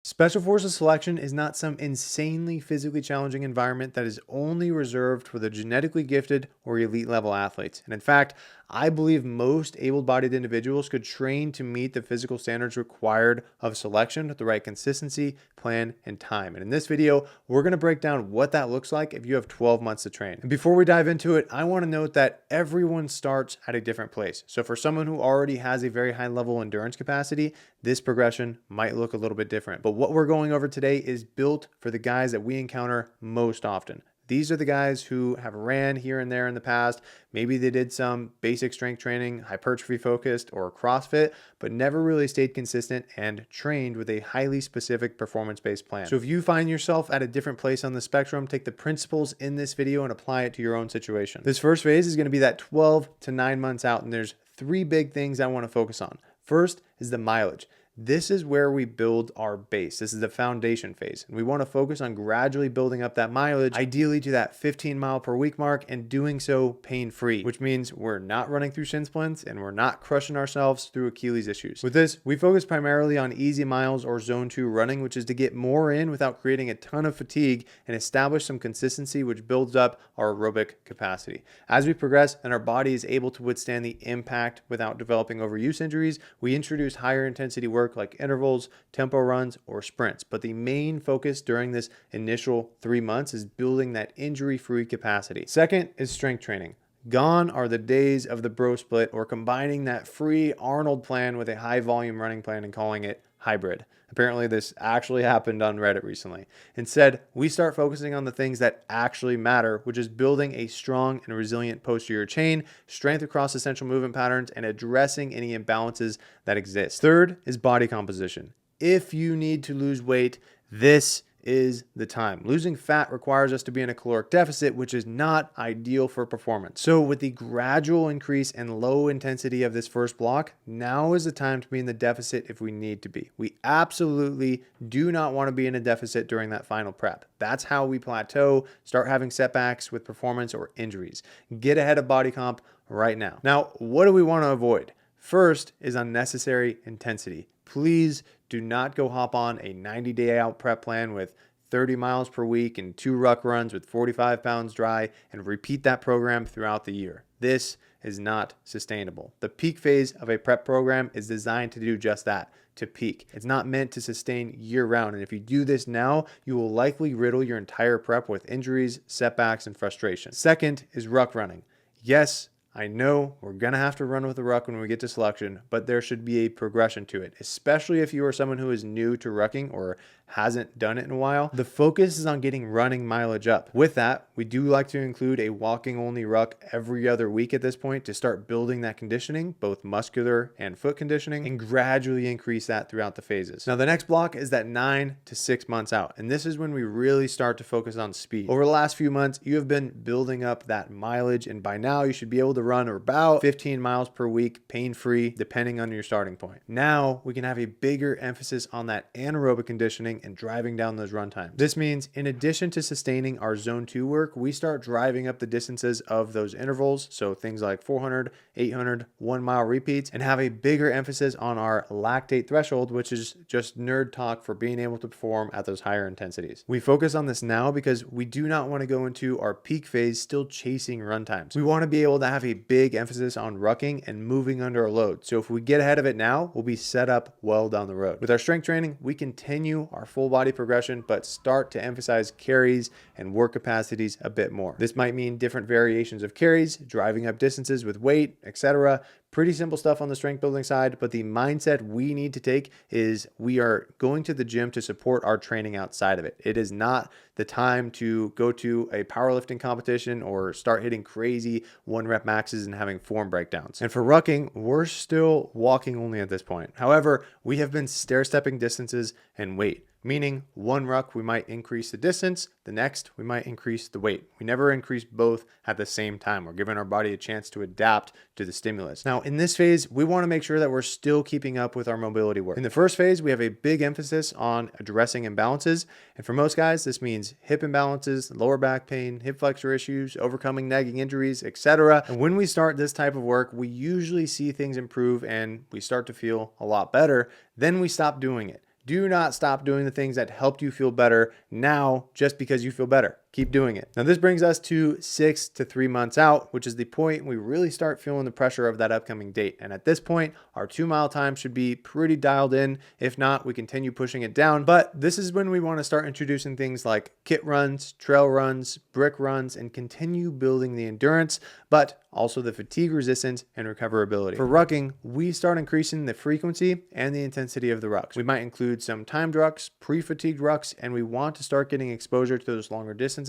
Special Forces selection is not some insanely physically challenging environment that is only reserved for the genetically gifted or elite level athletes. And in fact, I believe most able bodied individuals could train to meet the physical standards required of selection with the right consistency, plan, and time. And in this video, we're going to break down what that looks like if you have 12 months to train. And before we dive into it, I want to note that everyone starts at a different place. So for someone who already has a very high level endurance capacity, this progression might look a little bit different. But what we're going over today is built for the guys that we encounter most often. These are the guys who have ran here and there in the past. Maybe they did some basic strength training, hypertrophy focused, or CrossFit, but never really stayed consistent and trained with a highly specific performance-based plan. So if you find yourself at a different place on the spectrum, take the principles in this video and apply it to your own situation. This first phase is going to be that 12 to 9 months out, and there's three big things I want to focus on. First is the mileage. This is where we build our base. This is the foundation phase. And we want to focus on gradually building up that mileage, ideally to that 15 mile per week mark, and doing so pain-free, which means we're not running through shin splints and we're not crushing ourselves through Achilles issues. With this, we focus primarily on easy miles or zone 2 running, which is to get more in without creating a ton of fatigue and establish some consistency, which builds up our aerobic capacity. As we progress and our body is able to withstand the impact without developing overuse injuries, we introduce higher intensity work like intervals, tempo runs, or sprints. But the main focus during this initial 3 months is building that injury-free capacity. Second is strength training. Gone are the days of the bro split or combining that free Arnold plan with a high volume running plan and calling it hybrid. Apparently this actually happened on Reddit recently. Instead, we start focusing on the things that actually matter, which is building a strong and resilient posterior chain, strength across essential movement patterns, and addressing any imbalances that exist. Third is body composition. If you need to lose weight, this is the time. Losing fat requires us to be in a caloric deficit, which is not ideal for performance. So with the gradual increase and low intensity of this first block, now is the time to be in the deficit if we need to be. We absolutely do not want to be in a deficit during that final prep. That's how we plateau, start having setbacks with performance or injuries. Get ahead of body comp right now. Now, what do we want to avoid? First is unnecessary intensity. Please do not go hop on a 90-day out prep plan with 30 miles per week and 2 ruck runs with 45 pounds dry and repeat that program throughout the year. This is not sustainable. The peak phase of a prep program is designed to do just that, to peak. It's not meant to sustain year round. And if you do this now, you will likely riddle your entire prep with injuries, setbacks, and frustration. Second is ruck running. Yes, I know we're going to have to run with the ruck when we get to selection, but there should be a progression to it, especially if you are someone who is new to rucking or hasn't done it in a while. The focus is on getting running mileage up. With that, we do like to include a walking only ruck every other week at this point to start building that conditioning, both muscular and foot conditioning, and gradually increase that throughout the phases. Now, the next block is that 9 to 6 months out, and this is when we really start to focus on speed. Over the last few months, you have been building up that mileage, and by now you should be able to run about 15 miles per week, pain-free, depending on your starting point. Now, we can have a bigger emphasis on that anaerobic conditioning and driving down those run times. This means in addition to sustaining our zone 2 work, we start driving up the distances of those intervals. So things like 400, 800, 1 mile repeats, and have a bigger emphasis on our lactate threshold, which is just nerd talk for being able to perform at those higher intensities. We focus on this now because we do not want to go into our peak phase still chasing run times. We want to be able to have a big emphasis on rucking and moving under a load. So if we get ahead of it now, we'll be set up well down the road. With our strength training, we continue our full body progression, but start to emphasize carries and work capacities a bit more. This might mean different variations of carries, driving up distances with weight, etc. Pretty simple stuff on the strength building side, but the mindset we need to take is we are going to the gym to support our training outside of it. It is not the time to go to a powerlifting competition or start hitting crazy 1 rep maxes and having form breakdowns. And for rucking, we're still walking only at this point. However, we have been stair-stepping distances and weight. Meaning 1 ruck, we might increase the distance. The next, we might increase the weight. We never increase both at the same time. We're giving our body a chance to adapt to the stimulus. Now, in this phase, we want to make sure that we're still keeping up with our mobility work. In the first phase, we have a big emphasis on addressing imbalances. And for most guys, this means hip imbalances, lower back pain, hip flexor issues, overcoming nagging injuries, etc. And when we start this type of work, we usually see things improve and we start to feel a lot better. Then we stop doing it. Do not stop doing the things that helped you feel better now just because you feel better. Keep doing it. Now, this brings us to 6 to 3 months out, which is the point we really start feeling the pressure of that upcoming date. And at this point, our 2-mile time should be pretty dialed in. If not, we continue pushing it down. But this is when we want to start introducing things like kit runs, trail runs, brick runs, and continue building the endurance, but also the fatigue resistance and recoverability. For rucking, we start increasing the frequency and the intensity of the rucks. We might include some timed rucks, pre-fatigued rucks, and we want to start getting exposure to those longer distances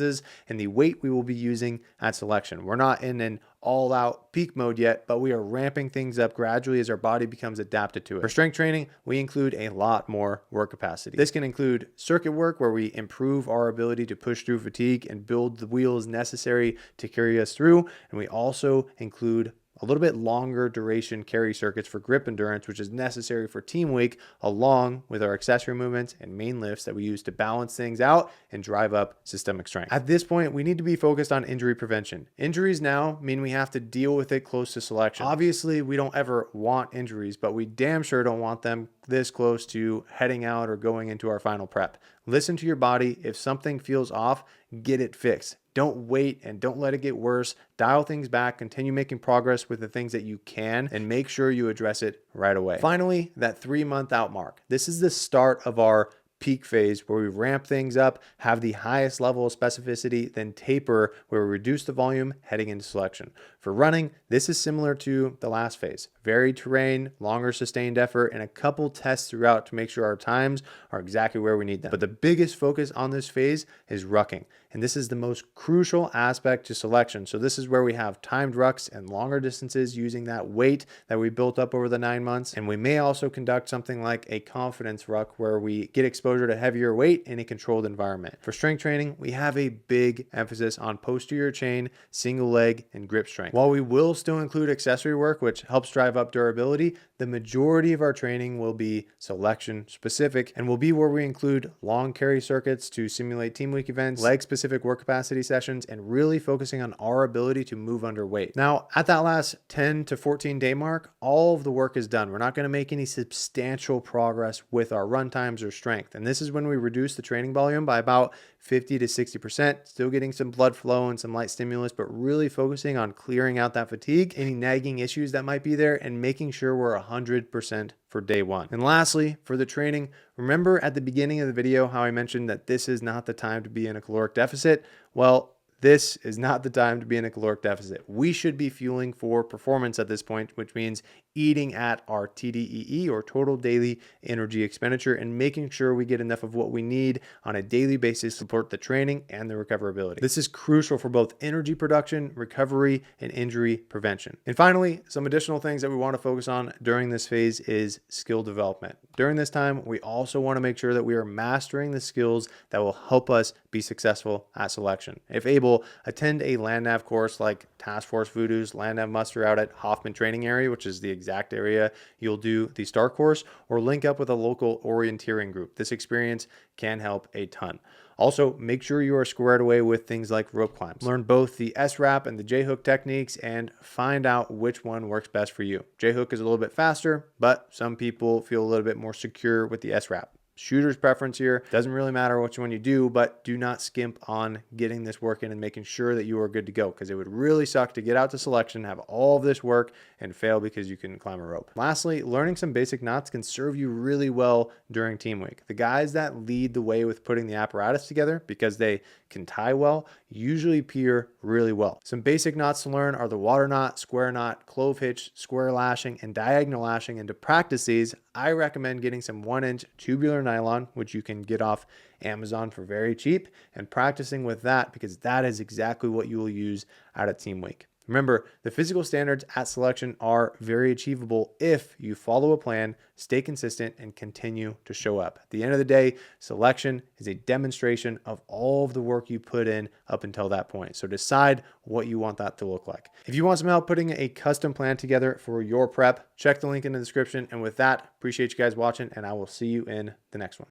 and the weight we will be using at selection. We're not in an all-out peak mode yet, but we are ramping things up gradually as our body becomes adapted to it. For strength training, we include a lot more work capacity. This can include circuit work where we improve our ability to push through fatigue and build the wheels necessary to carry us through. And we also include a little bit longer duration carry circuits for grip endurance, which is necessary for team week, along with our accessory movements and main lifts that we use to balance things out and drive up systemic strength. At this point, we need to be focused on injury prevention. Injuries now mean we have to deal with it close to selection. Obviously, we don't ever want injuries, but we damn sure don't want them this close to heading out or going into our final prep. Listen to your body. If something feels off, get it fixed. Don't wait and don't let it get worse. Dial things back, continue making progress with the things that you can, and make sure you address it right away. Finally, that 3-month out mark. This is the start of our peak phase where we ramp things up, have the highest level of specificity, then taper where we reduce the volume heading into selection. For running, this is similar to the last phase. Varied terrain, longer sustained effort, and a couple tests throughout to make sure our times are exactly where we need them. But the biggest focus on this phase is rucking. And this is the most crucial aspect to selection. So this is where we have timed rucks and longer distances using that weight that we built up over the 9 months. And we may also conduct something like a confidence ruck where we get exposure to heavier weight in a controlled environment. For strength training, we have a big emphasis on posterior chain, single leg, and grip strength. While we will still include accessory work, which helps drive up durability, the majority of our training will be selection specific and will be where we include long carry circuits to simulate team week events, leg specific work capacity sessions, and really focusing on our ability to move under weight. Now, at that last 10 to 14 day mark, all of the work is done. We're not going to make any substantial progress with our run times or strength. And this is when we reduce the training volume by about 50 to 60%, still getting some blood flow and some light stimulus, but really focusing on clearing out that fatigue, any nagging issues that might be there, and making sure we're 100% for day one. And lastly, for the training, remember at the beginning of the video how I mentioned that this is not the time to be in a caloric deficit? Well, this is not the time to be in a caloric deficit. We should be fueling for performance at this point, which means eating at our TDEE or total daily energy expenditure and making sure we get enough of what we need on a daily basis to support the training and the recoverability. This is crucial for both energy production, recovery, and injury prevention. And finally, some additional things that we want to focus on during this phase is skill development. During this time, we also want to make sure that we are mastering the skills that will help us be successful at selection. If able, attend a land nav course like Task Force Voodoo's land nav muster out at Hoffman Training Area, which is the exact area you'll do the STAR course, or link up with a local orienteering group. This experience can help a ton. Also, make sure you are squared away with things like rope climbs. Learn both the S-wrap and the J-hook techniques and find out which one works best for you. J-hook is a little bit faster, but some people feel a little bit more secure with the S-wrap. Shooter's preference here. Doesn't really matter which one you do, but do not skimp on getting this work in and making sure that you are good to go, because it would really suck to get out to selection, have all of this work, and fail because you couldn't climb a rope. Lastly, learning some basic knots can serve you really well during team week. The guys that lead the way with putting the apparatus together, because they can tie well, usually peer really well. Some basic knots to learn are the water knot, square knot, clove hitch, square lashing, and diagonal lashing. And to practice these, I recommend getting some 1-inch tubular nylon, which you can get off Amazon for very cheap, and practicing with that, because that is exactly what you will use out at team week. Remember, the physical standards at selection are very achievable if you follow a plan, stay consistent, and continue to show up. At the end of the day, selection is a demonstration of all of the work you put in up until that point. So decide what you want that to look like. If you want some help putting a custom plan together for your prep, check the link in the description. And with that, appreciate you guys watching, and I will see you in the next one.